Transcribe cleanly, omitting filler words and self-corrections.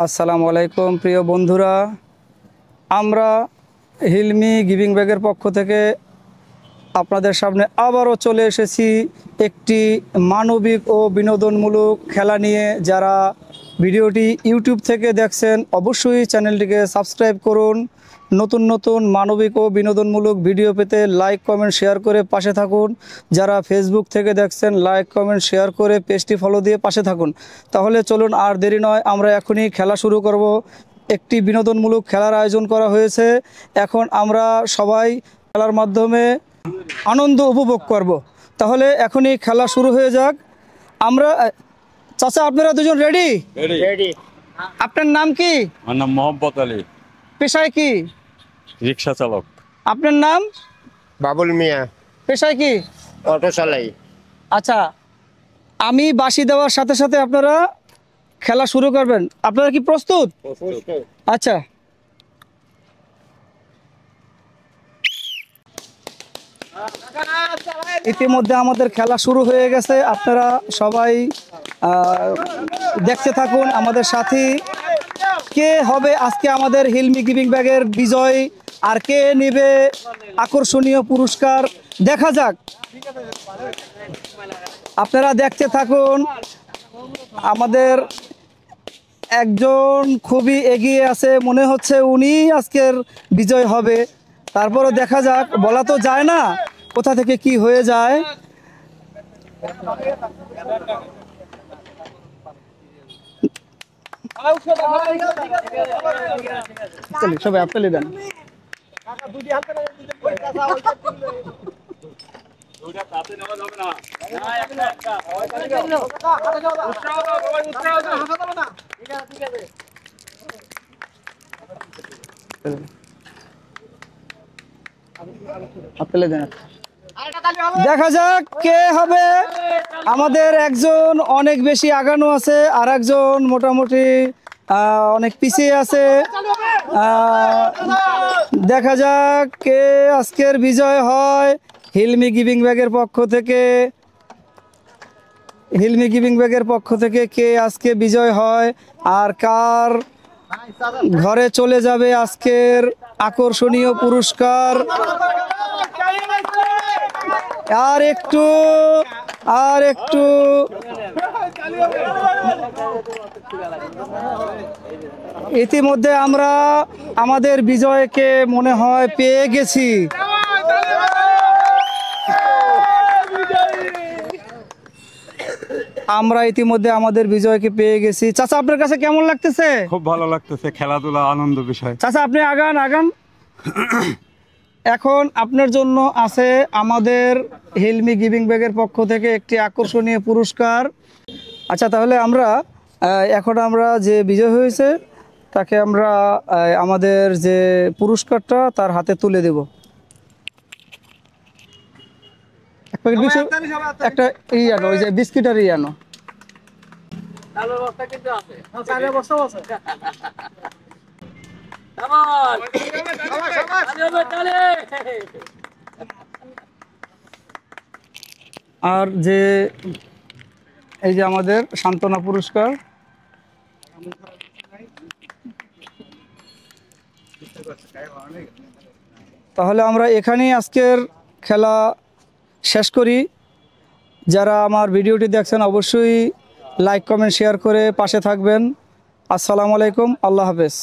আসসালামু আলাইকুম প্রিয় বন্ধুরা, আমরা হিলমি গিভিং ব্যাগের পক্ষ থেকে আপনাদের সামনে আবারও চলে এসেছি একটি মানবিক ও বিনোদনমূলক খেলা নিয়ে। যারা ভিডিওটি ইউটিউব থেকে দেখছেন অবশ্যই চ্যানেলটিকে সাবস্ক্রাইব করুন। নতুন নতুন মানবিক ও বিনোদনমূলক ভিডিও পেতে লাইক কমেন্ট শেয়ার করে পাশে থাকুন। যারা ফেসবুক থেকে দেখছেন লাইক কমেন্ট শেয়ার করে পেজটি ফলো দিয়ে পাশে থাকুন। তাহলে চলুন আর দেরি নয়, আমরা এখনই খেলা শুরু করব। একটি বিনোদনমূলক খেলার আয়োজন করা হয়েছে। এখন আমরা সবাই খেলার মাধ্যমে আনন্দ উপভোগ করব। তাহলে এখনই খেলা শুরু হয়ে যাক। আমরা চাচা, আপনারা দুজন রেডি? আপনার নাম কি? আমার নাম মোহাম্মদ আলী। পেশায় কি? রিক্সা চালক। আপনার নাম? বাবুল মিয়া। পেশায় কি? অটো চালাই। আচ্ছা, আমি বাঁশি দেওয়ার সাথে সাথে আপনারা খেলা শুরু করবেন। আপনারা কি প্রস্তুত? আচ্ছা, ইতিমধ্যে আমাদের খেলা শুরু হয়ে গেছে। আপনারা সবাই দেখতে থাকুন আমাদের সাথী। কে হবে আজকে আমাদের হিলমি গিভিং ব্যাগের বিজয়, আর কে নেবে আকর্ষণীয় পুরস্কার, দেখা যাক। আপনারা দেখতে থাকুন। আমাদের একজন খুবই এগিয়ে আছে, মনে হচ্ছে উনি আজকের বিজয় হবে। তারপরে দেখা যাক, বলা তো যায় না কোথা থেকে কি হয়ে যায়। সবাই আপেল দেন। আপেল দেন। দেখা যাক কে হবে। আমাদের একজন অনেক বেশি আগানো আছে, আর একজন মোটামুটি অনেক পিছিয়ে আছে। দেখা যাক কে আজকের বিজয় হয় হিলমি গিভিং ব্যাগের পক্ষ থেকে। হিলমি গিভিং ব্যাগের পক্ষ থেকে কে আজকে বিজয় হয়, আর কার ঘরে চলে যাবে আজকের আকর্ষণীয় পুরস্কার। আর একটু ইতিমধ্যে আমরা আমাদের বিজয়কে মনে হয় পেয়ে গেছি। আমরা ইতিমধ্যে আমাদের বিজয়কে পেয়ে গেছি। চাচা, আপনার কাছে কেমন লাগতেছে? খুব ভালো লাগতেছে, খেলাধুলা আনন্দ বিষয়। চাচা, আপনি আগান। এখন আপনার জন্য আছে আমাদের হিলমি গিভিং ব্যাগের পক্ষ থেকে একটি আকর্ষণীয় পুরস্কার। আচ্ছা, তাহলে এখন আমরা যে বিজয় হয়েছে তাকে আমরা আমাদের যে পুরস্কারটা তার হাতে তুলে দেব। এক প্যাকেট একটা আনো, ওই যে বিস্কিট আর আনো। আর যে এই যে আমাদের সান্ত্বনা পুরস্কার। তাহলে আমরা এখানেই আজকের খেলা শেষ করি। যারা আমার ভিডিওটি দেখছেন অবশ্যই লাইক কমেন্ট শেয়ার করে পাশে থাকবেন। আসসালামু আলাইকুম, আল্লাহ হাফেজ।